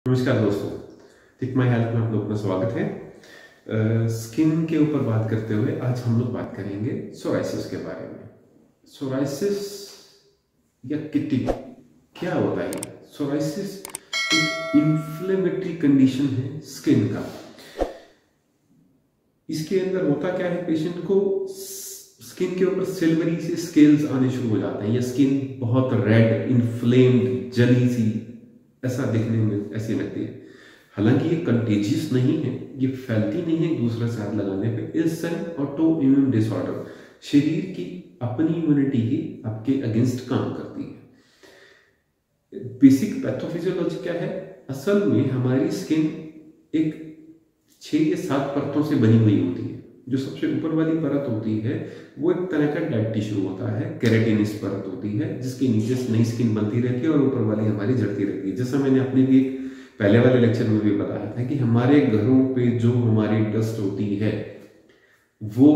नमस्कार दोस्तों, टिक my health में आप लोग का स्वागत है। स्किन के ऊपर बात करते हुए आज हम लोग बात करेंगे सोराइसिस के बारे में। सोराइसिस या किटी क्या होता है? सोराइसिस एक इन्फ्लेमेटरी कंडीशन है स्किन का। इसके अंदर होता क्या है, पेशेंट को स्किन के ऊपर सिल्वरी से स्केल्स आने शुरू हो जाते हैं या स्किन बहुत रेड, इन्फ्लेम्ड, जली सी ऐसा दिखने में ऐसी लगती है। हालांकि ये कंटेजियस नहीं है, ये फैलती नहीं है दूसरे से हाथ लगाने पे। It's an auto immune disorder, शरीर की अपनी इम्यूनिटी ही आपके अगेंस्ट काम करती है। बेसिक पैथोफिजियोलॉजी क्या है? असल में हमारी स्किन एक 6 या 7 परतों से बनी हुई होती है। जो सबसे ऊपर वाली परत होती है वो एक तरह का डेड टिश्यू होता है, केराटिनस परत होती है, जिसके नीचे नई स्किन बनती रहती है और ऊपर वाली हमारी जड़ती रहती है। जैसा मैंने अपने भी एक पहले वाले लेक्चर में भी बताया था कि हमारे घरों पे जो हमारी डस्ट होती है वो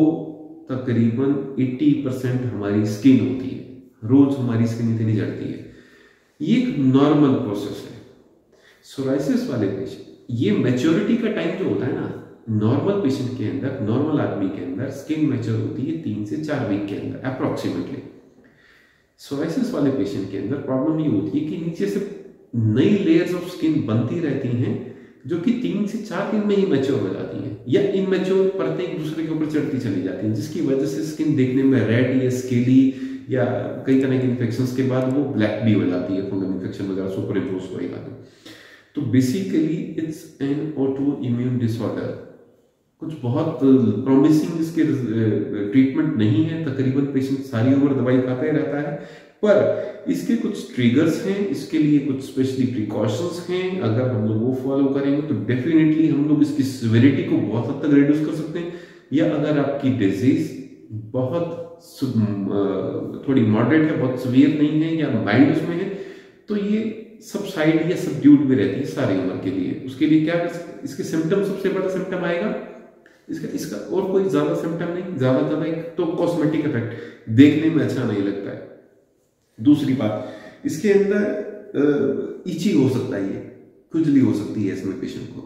तकरीबन 80% हमारी स्किन होती है। रोज हमारी स्किन इतनी जड़ती है, ये एक नॉर्मल प्रोसेस है। सोराइसिस वाले पेशेंट, ये मैच्योरिटी का टाइम जो होता है ना, नॉर्मल पेशेंट के अंदर, नॉर्मल आदमी के अंदर स्किन मैच्योर होती है 3 से 4 वीक के अंदर अप्रोक्सीमेटली। सोराइसिस वाले पेशेंट के अंदर प्रॉब्लम ये होती है कि नीचे से नई लेयर्स ऑफ स्किन बनती रहती हैं जो कि 3 से 4 दिन में ही मैच्योर हो जाती हैं या इनमैच्योर परतें एक दूसरे के ऊपर चढ़ती चली जाती हैं, जिसकी वजह से स्किन देखने में रेड या स्केली या कई तरह के इन्फेक्शन के बाद वो ब्लैक भी हो जाती है, फंगल इन्फेक्शन वगैरह सुपर इम्पोज होएगा। तो basically it's an auto immune disorder. कुछ बहुत प्रॉमिसिंग इसके ट्रीटमेंट नहीं है, तकरीबन पेशेंट सारी उम्र दवाई खाता ही रहता है, पर इसके कुछ ट्रिगर्स हैं, इसके लिए कुछ स्पेशली प्रिकॉशंस हैं। अगर हम लोग वो फॉलो करेंगे तो डेफिनेटली हम लोग इसकी सिविरिटी को बहुत हद तक रिड्यूस कर सकते हैं। या अगर आपकी डिजीज बहुत थोड़ी मॉडरेट है, बहुत सीवियर नहीं है या माइल्ड उसमें है, तो ये सबसाइड या सबड्यूड में रहती है सारी उम्र के लिए। उसके लिए क्या कर सकते, इसके सिम्टम, सबसे बड़ा सिम्टम आएगा इसका और कोई ज्यादा सिम्टम नहीं, ज्यादा एक तो कॉस्मेटिक इफेक्ट, देखने में अच्छा नहीं लगता है। दूसरी बात, इसके अंदर इची हो सकता है, ये खुजली हो सकती है इसमें पेशेंट को,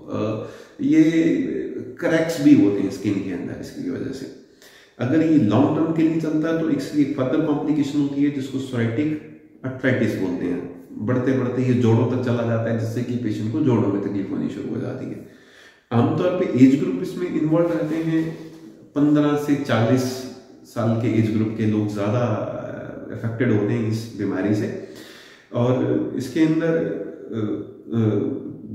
ये क्रैक्स भी होते हैं स्किन के अंदर इसकी वजह से। अगर ये लॉन्ग टर्म के लिए चलता है तो इसकी एक फर्दर कॉम्प्लिकेशन होती है जिसको सोराइटिक अर्थराइटिस बोलते हैं। बढ़ते बढ़ते ये जोड़ों तक चला जाता है, जिससे कि पेशेंट को जोड़ों में तकलीफ होनी शुरू हो जाती है। आमतौर पे एज ग्रुप इसमें इन्वॉल्व रहते हैं, 15 से 40 साल के एज ग्रुप के लोग ज़्यादा अफेक्टेड होते हैं इस बीमारी से। और इसके अंदर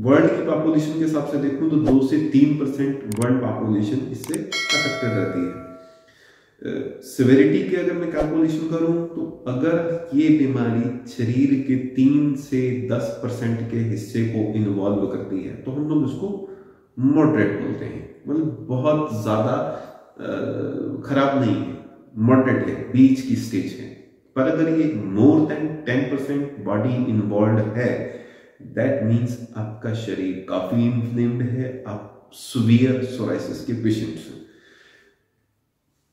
वर्ल्ड की पॉपुलेशन के हिसाब से देखूं तो 2 से 3% वर्ल्ड पॉपुलेशन इससे अफेक्टेड रहती है। सिविरिटी की अगर मैं कैलकुलेशन करूं तो अगर ये बीमारी शरीर के 3 से 10% के हिस्से को इन्वॉल्व करती है तो हम लोग उसको मॉडरेट बोलते हैं। मतलब बहुत ज्यादा खराब नहीं है, मॉडरेट है, बीच की स्टेज है। पर अगर ये मोर देन 10% बॉडी इन्वॉल्व है, दैट मीन्स आपका शरीर काफी इन्फ्लेम्ड है, आप सीवियर सोराइसिस के पेशेंट हैं।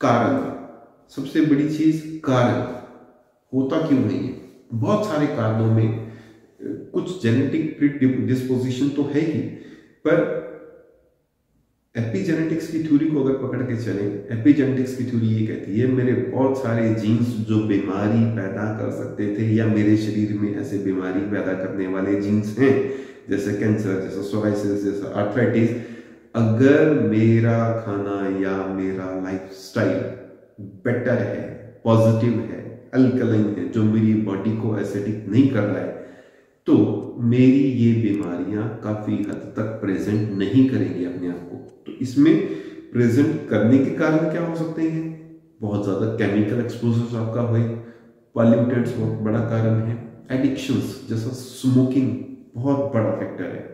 कारण, सबसे बड़ी चीज कारण, होता क्यों नहीं है? बहुत सारे कारणों में कुछ जेनेटिक प्रीडिस्पोजिशन तो है ही, पर एपिजेनेटिक्स की थ्योरी को अगर पकड़ के चलें, एपिजेनेटिक्स की थ्योरी ये कहती है मेरे बहुत सारे जीन्स जो बीमारी पैदा कर सकते थे या मेरे शरीर में ऐसे बीमारी पैदा करने वाले जीन्स हैं, जैसे कैंसर, जैसे सोराइसिस, जैसे आर्थराइटिस, अगर मेरा खाना या मेरा लाइफस्टाइल बेटर है, पॉजिटिव है, अल्कलाइन है, जो मेरी बॉडी को एसिडिक नहीं कर रहा है, तो मेरी ये बीमारियां काफी हद तक प्रेजेंट नहीं करेंगी अपने आप को। तो इसमें प्रेजेंट करने के कारण क्या हो सकते हैं? बहुत ज्यादा केमिकल एक्सपोजर आपका हुए, पॉल्यूटेंट्स बहुत बड़ा कारण है, एडिक्शंस जैसा स्मोकिंग बहुत बड़ा फैक्टर है,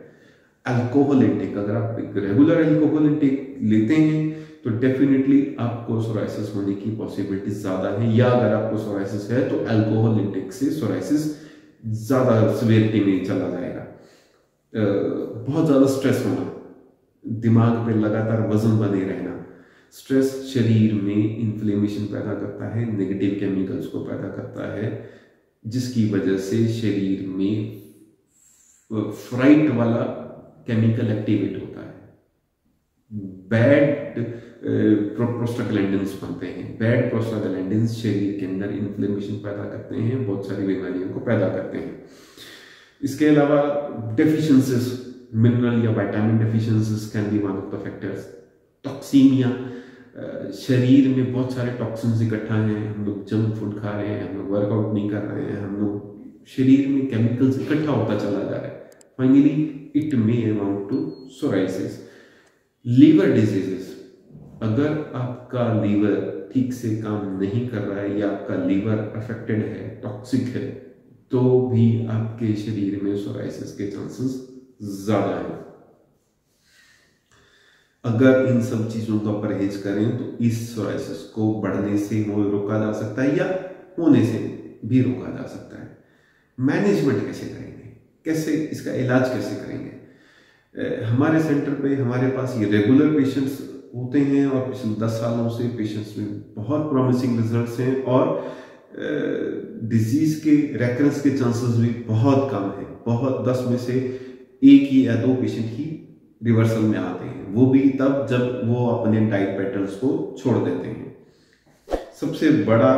अल्कोहल इंटेक, अगर आप एक रेगुलर अल्कोहल इंटेक लेते हैं तो डेफिनेटली आपको सोराइसिस होने की पॉसिबिलिटी ज्यादा है। या अगर आपको सोराइसिस है तो अल्कोहल इंटेक से सोराइसिस ज्यादा सीवियरिटी में चला जाएगा। बहुत ज्यादा स्ट्रेस होना, दिमाग पे लगातार वजन बने रहना, स्ट्रेस शरीर में इन्फ्लेमेशन पैदा करता है, नेगेटिव केमिकल्स को पैदा करता है, जिसकी वजह से शरीर में फ्राइट वाला केमिकल एक्टिवेट होता है, बैड प्रोस्टाग्लैंडिन्स बनते हैं। बैड प्रोस्टाग्लैंडिन्स शरीर के अंदर इन्फ्लेमेशन पैदा करते हैं, बहुत सारी बीमारियों को पैदा करते हैं। इसके अलावा डेफिशिएंसीज, मिनरल या vitamin deficiencies can be one of the factors. Toxaemia, शरीर में बहुत सारे टॉक्सिन्स इकट्ठा हैं, हम लोग जंक फूड खा रहे हैं, हम लोग वर्कआउट नहीं कर रहे हैं, हम लोग शरीर में केमिकल्स इकट्ठा होता चला जा रहा है। Finally it may amount to psoriasis. Liver diseases, अगर आपका लीवर ठीक से काम नहीं कर रहा है या आपका लीवर अफेक्टेड है, टॉक्सिक है, तो भी आपके शरीर में सोराइसिस के चांसेस ज्यादा हैं। अगर इन सब चीजों का परहेज करें तो इस सोराइसिस को बढ़ने से रोका जा सकता है या होने से भी रोका जा सकता है। मैनेजमेंट कैसे करेंगे, कैसे इसका इलाज कैसे करेंगे? हमारे सेंटर पे हमारे पास ये रेगुलर पेशेंट्स होते हैं और पिछले 10 सालों से पेशेंट्स में बहुत प्रॉमिसिंग रिजल्ट्स हैं और डिजीज के रेकरेंस के चांसेस भी बहुत कम है। बहुत 10 में से 1 या 2 पेशेंट ही रिवर्सल में आते हैं, वो भी तब जब वो अपने डाइट पैटर्न्स को छोड़ देते हैं। सबसे बड़ा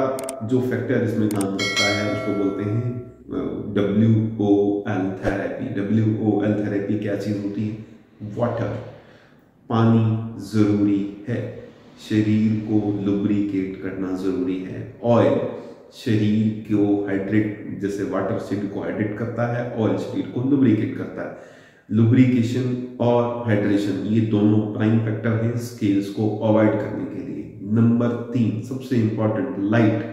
जो फैक्टर इसमें काम करता है उसको बोलते हैं WOL थेरेपी। WOL थेरेपी क्या चीज होती है? वाटर, पानी जरूरी है, शरीर को लुब्रिकेट करना जरूरी है। ऑयल शरीर को हाइड्रेट, जैसे वाटर शरीर को हाइड्रेट करता है, ऑयल शरीर को लुब्रिकेट करता है। लुब्रिकेशन और हाइड्रेशन ये दोनों प्राइम फैक्टर हैं स्केल्स को अवॉइड करने के लिए। नंबर 3 सबसे इंपॉर्टेंट, लाइट।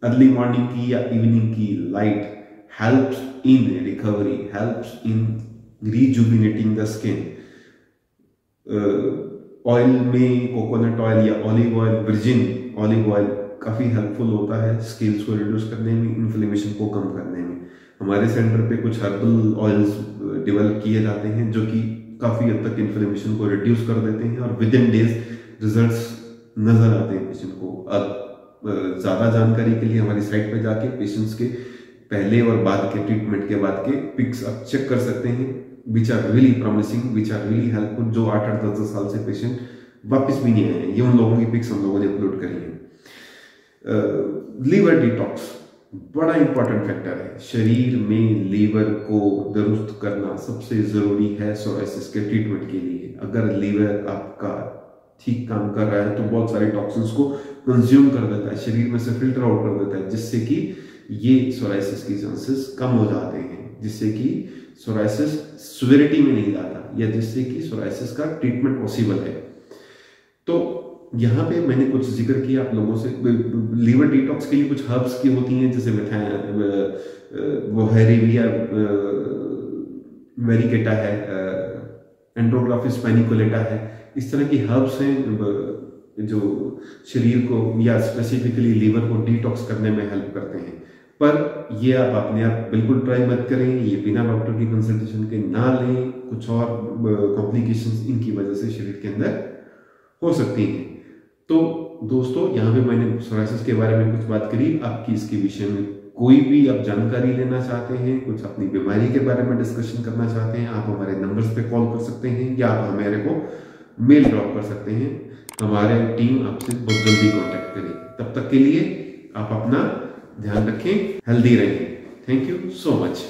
अर्ली मॉर्निंग की या इवनिंग की light helps in recovery, helps in rejuvenating the skin. Oil में कोकोनट ऑयल या olive oil, virgin olive oil काफी हेल्पफुल होता है स्किल्स को रिड्यूस करने में, इन्फ्लेमेशन को कम करने में। हमारे सेंटर पे कुछ हर्बल ऑयल्स डेवलप किए जाते हैं जो कि काफी हद तक इन्फ्लेमेशन को रिड्यूस कर देते हैं और विद इन डेज रिजल्ट्स नजर आते हैं पेशेंट को। अब ज्यादा जानकारी के लिए हमारी साइट पे जाके पेशेंट्स के पहले और बाद के ट्रीटमेंट के बाद के पिक्स आप चेक कर सकते हैं, which are really promising, which are really helpful. जो 8-8, 10-10 साल से पेशेंट वापस भी नहीं आए हैं, ये उन लोगों की पिक्स हम लोगों ने अपलोड करी है। लीवर डिटॉक्स बड़ा इंपॉर्टेंट फैक्टर है। शरीर में लीवर को दुरुस्त करना सबसे जरूरी है सोराइसिस के ट्रीटमेंट के लिए। अगर लीवर आपका ठीक काम कर रहा है तो बहुत सारे टॉक्सिन्स को कंज्यूम कर देता है, शरीर में से फिल्टर आउट कर देता है, जिससे कि ये सोराइसिस की चांसेस कम हो जाते हैं, जिससे कि सोराइसिस सिविरिटी में नहीं जाता या जिससे कि सोराइसिस का ट्रीटमेंट पॉसिबल है। तो यहाँ पे मैंने कुछ जिक्र किया आप लोगों से। लीवर डिटॉक्स के लिए कुछ हर्ब्स की होती हैं, जैसे वो हेरेविया वेरिकेटा है, एंड्रोग्राफिस पैनिकुलेटा है, इस तरह की हर्ब्स हैं जो शरीर को या स्पेसिफिकली लीवर को डिटॉक्स करने में हेल्प करते हैं। पर ये आप अपने आप बिल्कुल ट्राई मत करें, ये बिना डॉक्टर की कंसल्टेशन के ना लें, कुछ और कॉम्प्लिकेशंस इनकी वजह से शरीर के अंदर हो सकती हैं। तो दोस्तों, यहाँ पे मैंने सोराइसिस के बारे में कुछ बात करी। आपकी इसके विषय में कोई भी आप जानकारी लेना चाहते हैं, कुछ अपनी बीमारी के बारे में डिस्कशन करना चाहते हैं, आप हमारे नंबर्स पे कॉल कर सकते हैं या आप हमारे को मेल ड्रॉप कर सकते हैं। हमारे टीम आपसे बहुत जल्दी कॉन्टेक्ट करेगी। तब तक के लिए आप अपना ध्यान रखें, हेल्दी रहें। Thank you so much.